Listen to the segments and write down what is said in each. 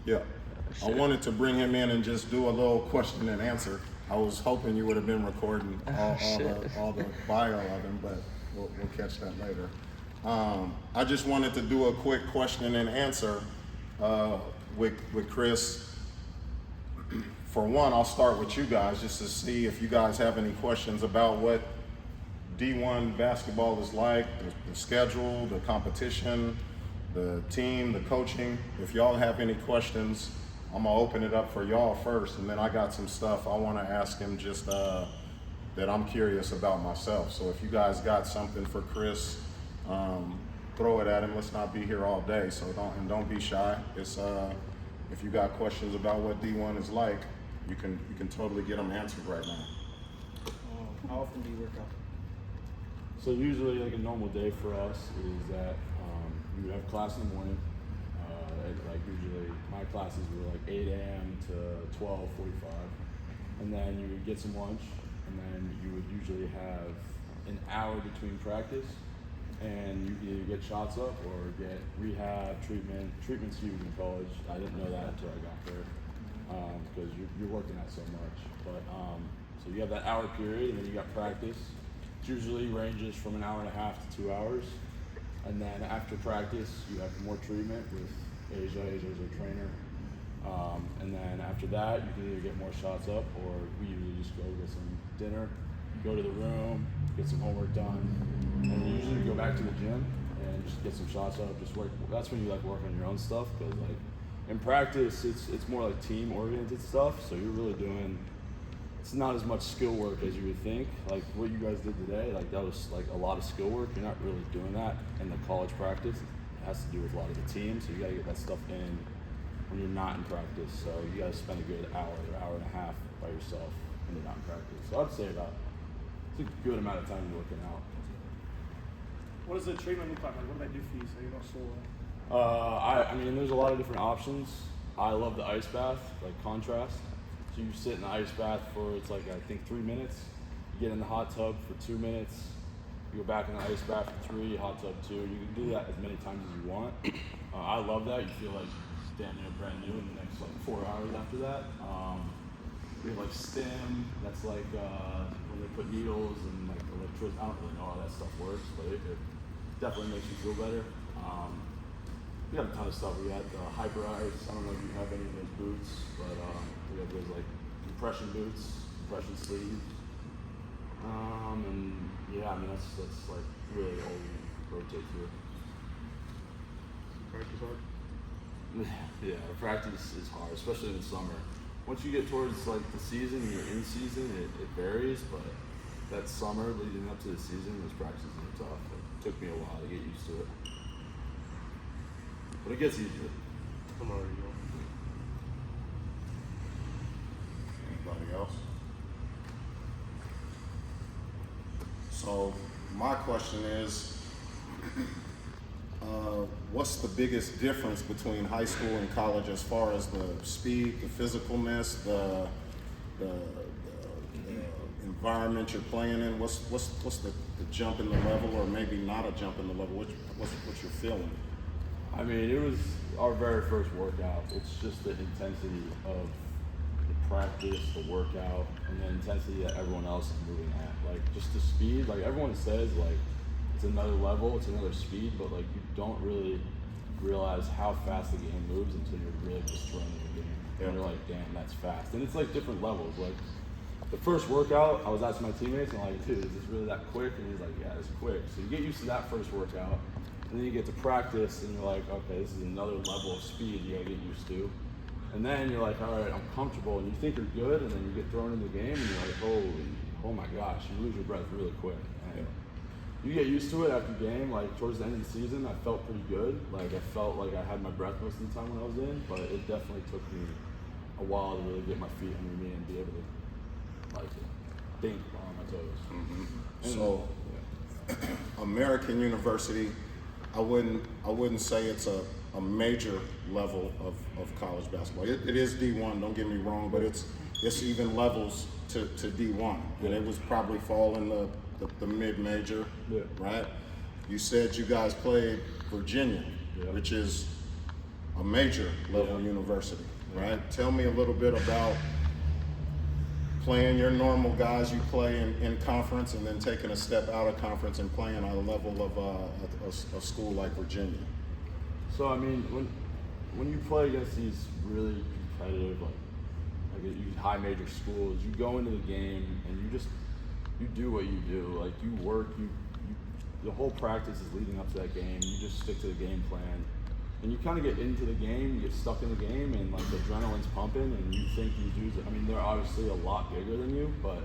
Yeah. I wanted to bring him in and just do a little question and answer. I was hoping you would have been recording all the bio of him, but we'll catch that later. I just wanted to do a quick question and answer with Chris. For one, I'll start with you guys just to see if you guys have any questions about what D1 basketball is like, the schedule, the competition, the team, the coaching. If y'all have any questions, I'm gonna open it up for y'all first, and then I got some stuff I wanna ask him just that I'm curious about myself. So if you guys got something for Chris, throw it at him. Let's not be here all day, so don't be shy. It's if you got questions about what D1 is like, you can totally get them answered right now. How often do you work out? So usually, like a normal day for us is that you have class in the morning. Like usually, my classes were like 8 a.m. to 12:45, and then you would get some lunch, and then you would usually have an hour between practice, and you either get shots up or get rehab, treatment. Treatment's huge in college. I didn't know that until I got there because you're working out so much. But so you have that hour period, and then you got practice. It usually ranges from an hour and a half to 2 hours. And then after practice, you have more treatment with Asia. Asia's our trainer. And then after that, you can either get more shots up, or we usually just go get some dinner, go to the room, get some homework done, and we usually go back to the gym and just get some shots up. Just work. That's when you like work on your own stuff, because like in practice, it's more like team oriented stuff. So you're really doing. It's not as much skill work as you would think. Like what you guys did today, like that was like a lot of skill work. You're not really doing that in the college practice. It has to do with a lot of the team, so you gotta get that stuff in when you're not in practice. So you gotta spend a good hour and a half by yourself when you're not in practice. So I'd say it's a good amount of time you're working out. What does the treatment look like? What do they do for you so you're not sore? I mean, there's a lot of different options. I love the ice bath, like contrast. So you sit in the ice bath for, it's like, I think 3 minutes. You get in the hot tub for 2 minutes. You go back in the ice bath for 3, hot tub 2. You can do that as many times as you want. I love that. You feel like damn near brand new in the next like 4 hours after that. We have like stim. That's like when they put needles and like electrodes. I don't really know how that stuff works, but it definitely makes you feel better. We have a ton of stuff. We had hyper ice. I don't know if you have any of those boots, but we have those like compression boots, compression sleeves. And yeah, I mean that's like really all we rotate through. Practice hard? Yeah, practice is hard, especially in the summer. Once you get towards like the season, you're in season, it varies, but that summer leading up to the season, those practices are tough. It took me a while to get used to it. But it gets easier. I'm already going. Anybody else? So my question is, what's the biggest difference between high school and college as far as the speed, the physicalness, the environment you're playing in? What's the jump in the level, or maybe not a jump in the level? What's your feeling? I mean, it was our very first workout. It's just the intensity of the practice, the workout, and the intensity that everyone else is moving at. Like, just the speed, like everyone says, like, it's another level, it's another speed, but like, you don't really realize how fast the game moves until you're really just thrown in the game. And you're like, damn, that's fast. And it's like different levels. Like, the first workout, I was asking my teammates, and I'm like, dude, is this really that quick? And he's like, yeah, it's quick. So you get used to that first workout. And then you get to practice, and you're like, okay, this is another level of speed you gotta get used to. And then you're like, all right, I'm comfortable, and you think you're good, and then you get thrown in the game, and you're like, oh my gosh, you lose your breath really quick. And you get used to it after the game. Like towards the end of the season, I felt pretty good. Like I felt like I had my breath most of the time when I was in, but it definitely took me a while to really get my feet under me and be able to like think on my toes. Mm-hmm. So, American University, I wouldn't say it's a major level of college basketball. It is D1, don't get me wrong, but it's even levels to D1, and it was probably fall in the mid-major, right? You said you guys played Virginia, which is a major level university, right? Tell me a little bit about playing your normal guys you play in conference, and then taking a step out of conference and playing at a level of a school like Virginia. So I mean, when you play against these really competitive, like these high major schools, you go into the game and you do what you do. Like you work, the whole practice is leading up to that game. You just stick to the game plan, and you kind of get into the game, you get stuck in the game, and like the adrenaline's pumping, and you think these dudes. I mean, they're obviously a lot bigger than you, but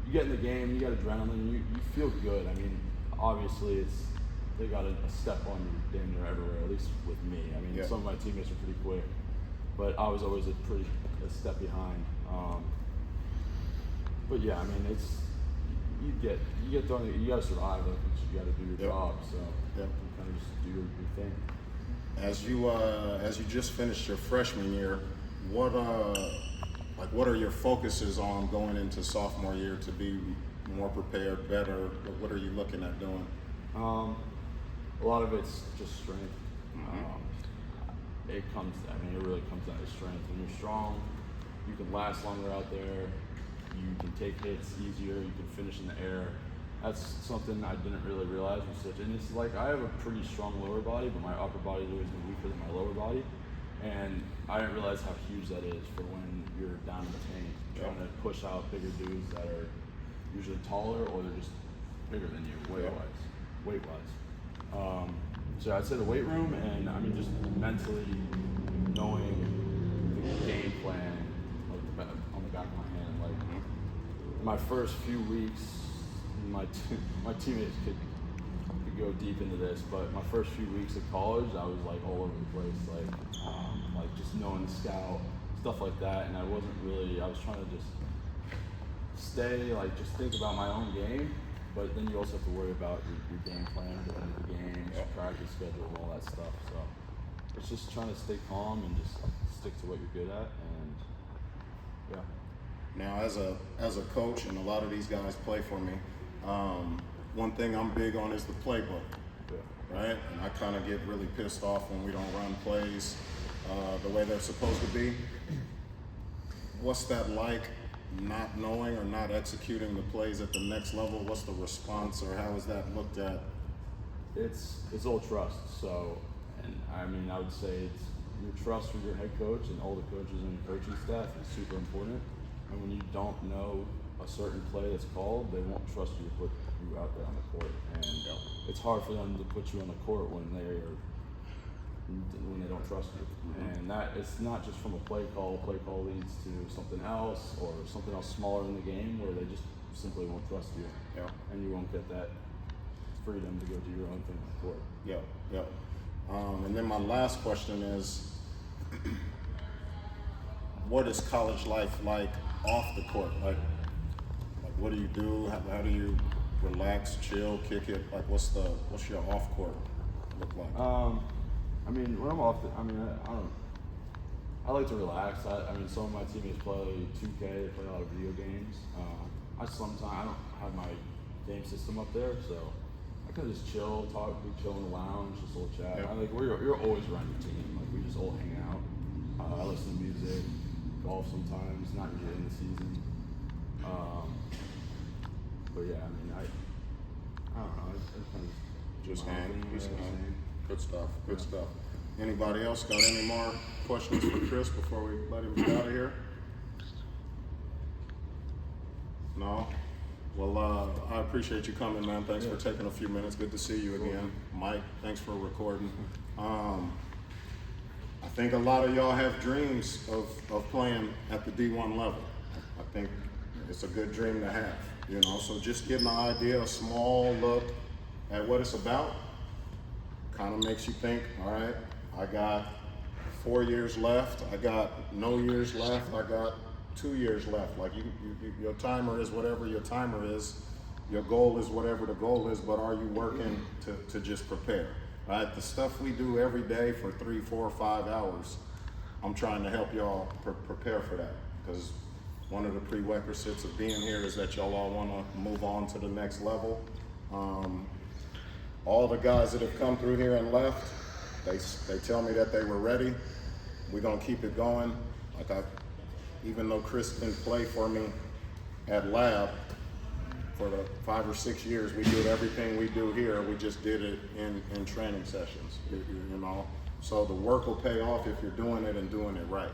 you get in the game, you got adrenaline, you feel good. I mean, obviously they got a step on you damn near everywhere, at least with me. I mean, some of my teammates are pretty quick, but I was always a step behind. But yeah, I mean, you get thrown. You got to survive. Like, you got to do your job. So you kind of just do your thing. As you just finished your freshman year, what are your focuses on going into sophomore year to be more prepared, better? What are you looking at doing? A lot of it's just strength. It really comes down to strength. When you're strong, you can last longer out there. You can take hits easier. You can finish in the air. That's something I didn't really realize was such. And it's like I have a pretty strong lower body, but my upper body's always been weaker than my lower body. And I didn't realize how huge that is for when you're down in the tank, trying to push out bigger dudes that are usually taller or they're just bigger than you, weight-wise. So I'd say the weight room, and I mean just mentally knowing the game plan like on the back of my hand. Like my first few weeks, my teammates could go deep into this, but my first few weeks of college, I was like all over the place, like just knowing the scout, stuff like that, and I was trying to just stay, like just think about my own game. But then you also have to worry about your game plan, going into the games, your practice schedule, and all that stuff. So it's just trying to stay calm and just stick to what you're good at, and yeah. Now, as a coach, and a lot of these guys play for me, one thing I'm big on is the playbook, right? And I kind of get really pissed off when we don't run plays the way they're supposed to be. What's that like? Not knowing or not executing the plays at the next level? What's the response, or how is that looked at? It's all trust. So, and I mean, I would say it's your trust with your head coach and all the coaches and your coaching staff is super important. And when you don't know a certain play that's called, they won't trust you to put you out there on the court. And it's hard for them to put you on the court when they don't trust you. And that it's not just from a play call. Play call leads to something else or something else smaller in the game where they just simply won't trust you. And you won't get that freedom to go do your own thing on the court. And then my last question is, what is college life like off the court? Like what do you do? How do you relax, chill, kick it? Like what's your off court look like? I mean, when I'm off, I like to relax. I mean, some of my teammates play 2K, they play a lot of video games. I don't have my game system up there, so I can just chill, we chill in the lounge, just a little chat. You're always around your team. Like we just all hang out. I listen to music, golf sometimes, not usually in the season. But yeah, I mean, I don't know. It's kind of just hang. Good stuff. Anybody else got any more questions for Chris before we let him get out of here? No? Well, I appreciate you coming, man. Thanks for taking a few minutes. Good to see you again. Mike, thanks for recording. I think a lot of y'all have dreams of playing at the D1 level. I think it's a good dream to have, so just getting an idea, a small look at what it's about, kind of makes you think, all right, I got 4 years left, I got no years left, I got 2 years left. Like your timer is whatever your timer is, your goal is whatever the goal is, but are you working to just prepare, right? The stuff we do every day for 3, 4, 5 hours, I'm trying to help y'all prepare for that, because one of the prerequisites of being here is that y'all all want to move on to the next level. All the guys that have come through here and left, They tell me that they were ready. We're gonna keep it going. Even though Chris didn't play for me at Lab for the 5 or 6 years, we did everything we do here. We just did it in training sessions, you know. So the work will pay off if you're doing it and doing it right.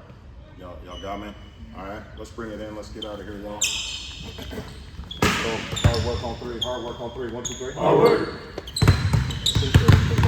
Y'all got me? All right, let's bring it in. Let's get out of here, y'all. So hard work on three. Hard work on three. 1, 2, 3. Hard work. Appreciate it, y'all.